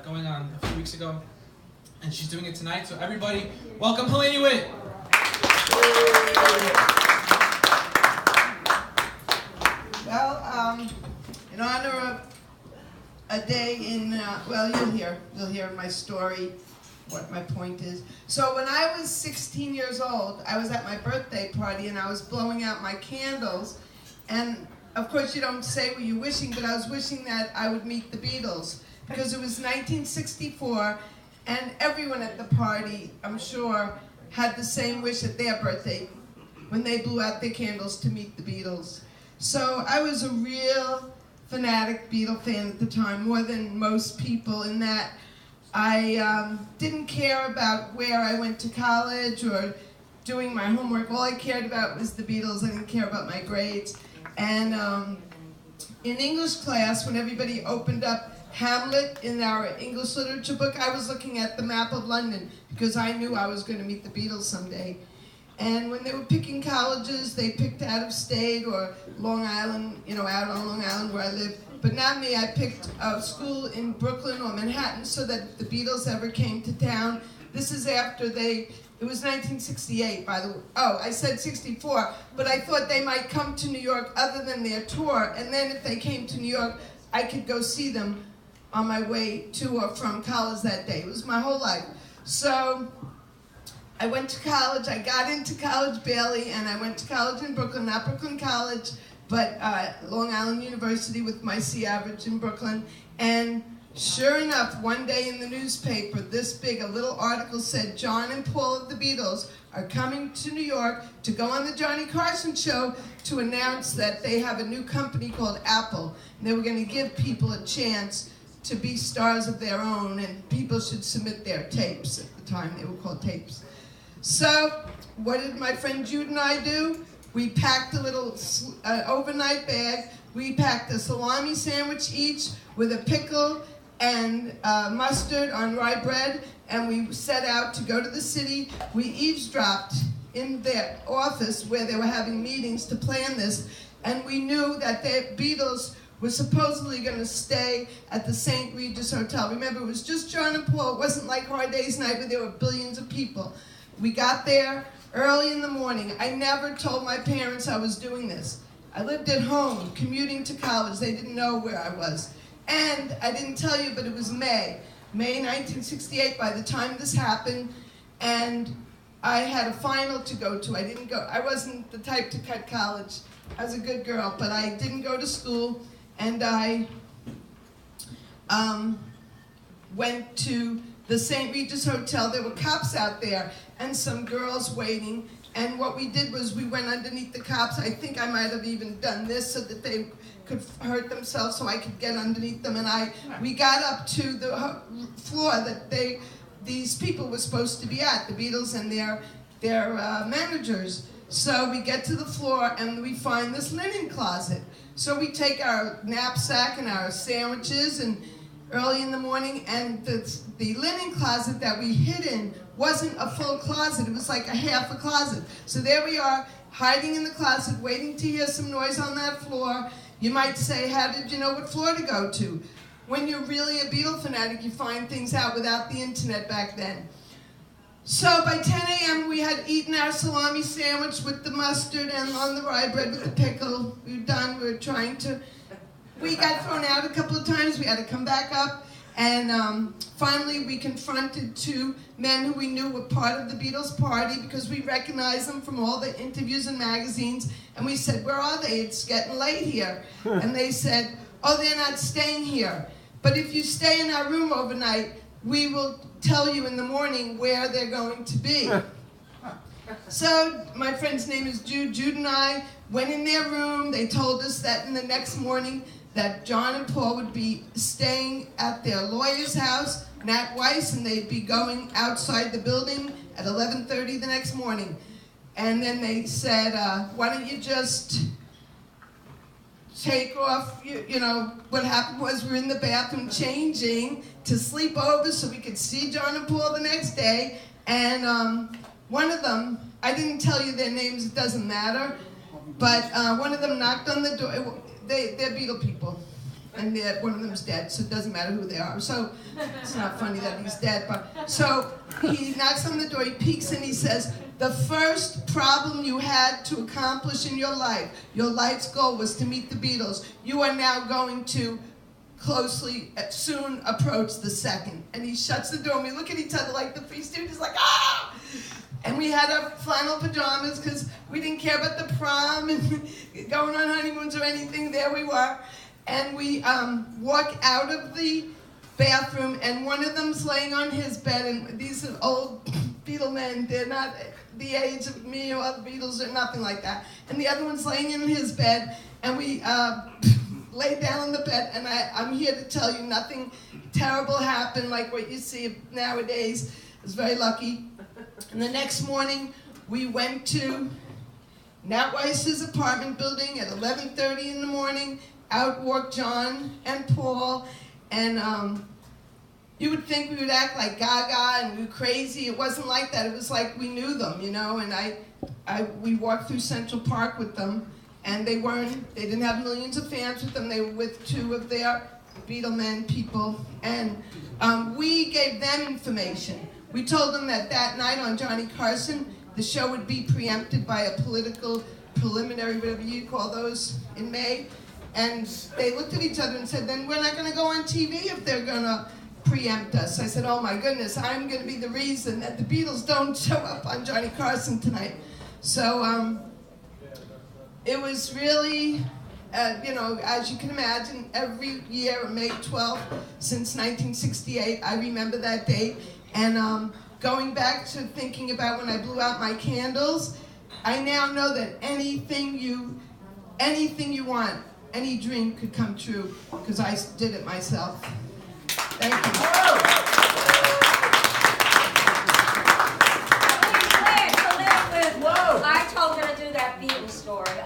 going on a few weeks ago, and she's doing it tonight. So everybody, welcome Helainey Witt. Well, in honor of a day in, well, you'll hear in my story what my point is. So when I was 16 years old, I was at my birthday party and I was blowing out my candles, and of course you don't say what you're wishing, but I was wishing that I would meet the Beatles, because it was 1964, and everyone at the party, I'm sure, had the same wish at their birthday when they blew out their candles to meet the Beatles. So I was a real fanatic Beatle fan at the time, more than most people, in that I didn't care about where I went to college or doing my homework. All I cared about was the Beatles. I didn't care about my grades. And in English class, when everybody opened up Hamlet in our English literature book, I was looking at the map of London because I knew I was going to meet the Beatles someday. And when they were picking colleges, they picked out of state or Long Island, out on Long Island where I live. But not me. I picked a school in Brooklyn or Manhattan so that if the Beatles ever came to town. This is after it was 1968, by the way. Oh, I said 64, but I thought they might come to New York other than their tour. And then if they came to New York, I could go see them on my way to or from college that day. It was my whole life. So I went to college. I got into college barely, and I went to college in Brooklyn, not Brooklyn College, but Long Island University with my C average in Brooklyn. And sure enough, one day in the newspaper, this big, a little article said, John and Paul of the Beatles are coming to New York to go on the Johnny Carson show to announce that they have a new company called Apple. And they were going to give people a chance to be stars of their own, and people should submit their tapes. At the time, they were called tapes. So what did my friend Jude and I do? We packed a little overnight bag. We packed a salami sandwich each with a pickle and mustard on rye bread, and we set out to go to the city. We eavesdropped in their office where they were having meetings to plan this, and we knew that the Beatles were supposedly going to stay at the St. Regis Hotel. Remember, it was just John and Paul. It wasn't like Hard Day's Night where there were billions of people. We got there early in the morning. I never told my parents I was doing this. I lived at home, commuting to college. They didn't know where I was. And I didn't tell you, but it was May 1968 by the time this happened, and I had a final to go to. I didn't go. I wasn't the type to cut college. I was a good girl, but I didn't go to school, and I went to the St. Regis Hotel. There were cops out there and some girls waiting, and what we did was we went underneath the cops. I think I might have even done this so that they could hurt themselves so I could get underneath them, and we got up to the floor that these people were supposed to be at, the Beatles and their managers. So we get to the floor and we find this linen closet. So we take our knapsack and our sandwiches and early in the morning, and the linen closet that we hid in wasn't a full closet. It was like a half a closet. So there we are, hiding in the closet, waiting to hear some noise on that floor. You might say, how did you know what floor to go to? When you're really a Beatle fanatic, you find things out without the internet back then. So by 10 a.m. we had eaten our salami sandwich with the mustard and on the rye bread with the pickle. We were done. We got thrown out a couple of times. We had to come back up. And finally we confronted two men who we knew were part of the Beatles party because we recognized them from all the interviews and magazines. And we said, where are they? It's getting late here. And they said, oh, they're not staying here. But if you stay in our room overnight, we will tell you in the morning where they're going to be. So my friend's name is Jude. Jude and I went in their room. They told us that in the next morning that John and Paul would be staying at their lawyer's house, Nat Weiss, and they'd be going outside the building at 11:30 the next morning. And then they said, why don't you just take off, what happened was we were in the bathroom changing to sleep over so we could see John and Paul the next day. And one of them, I didn't tell you their names, it doesn't matter, but one of them knocked on the door. They're Beatle people. and one of them's dead, so it doesn't matter who they are. So it's not funny that he's dead, but so he knocks on the door, he peeks and he says, the first problem you had to accomplish in your life's goal was to meet the Beatles. You are now going to soon approach the second. And he shuts the door and we look at each other like the three students, like, ah! And we had our flannel pajamas because we didn't care about the prom and going on honeymoons or anything. There we were. And we walk out of the bathroom and one of them's laying on his bed, and these are old Beatle men. They're not the age of me or the Beatles or nothing like that. And the other one's laying in his bed, and we lay down on the bed, and I'm here to tell you nothing terrible happened like what you see nowadays. I was very lucky. And the next morning, we went to Nat Weiss's apartment building at 11:30 in the morning. Out walked John and Paul, and you would think we would act like gaga and we were crazy. It wasn't like that. It was like we knew them, you know. And we walked through Central Park with them, and they didn't have millions of fans with them. They were with two of their Beatlemen people, and we gave them information. We told them that night on Johnny Carson, the show would be preempted by a political preliminary, whatever you call those, in May. And they looked at each other and said, then we're not going to go on TV if they're going to preempt us. I said, oh my goodness, I'm going to be the reason that the Beatles don't show up on Johnny Carson tonight. So it was really, you know, as you can imagine, every year on May 12th since 1968, I remember that date. And going back to thinking about when I blew out my candles, I now know that anything you want, any dream could come true, because I did it myself. Thank you. Whoa. I told her to do that Beatles story.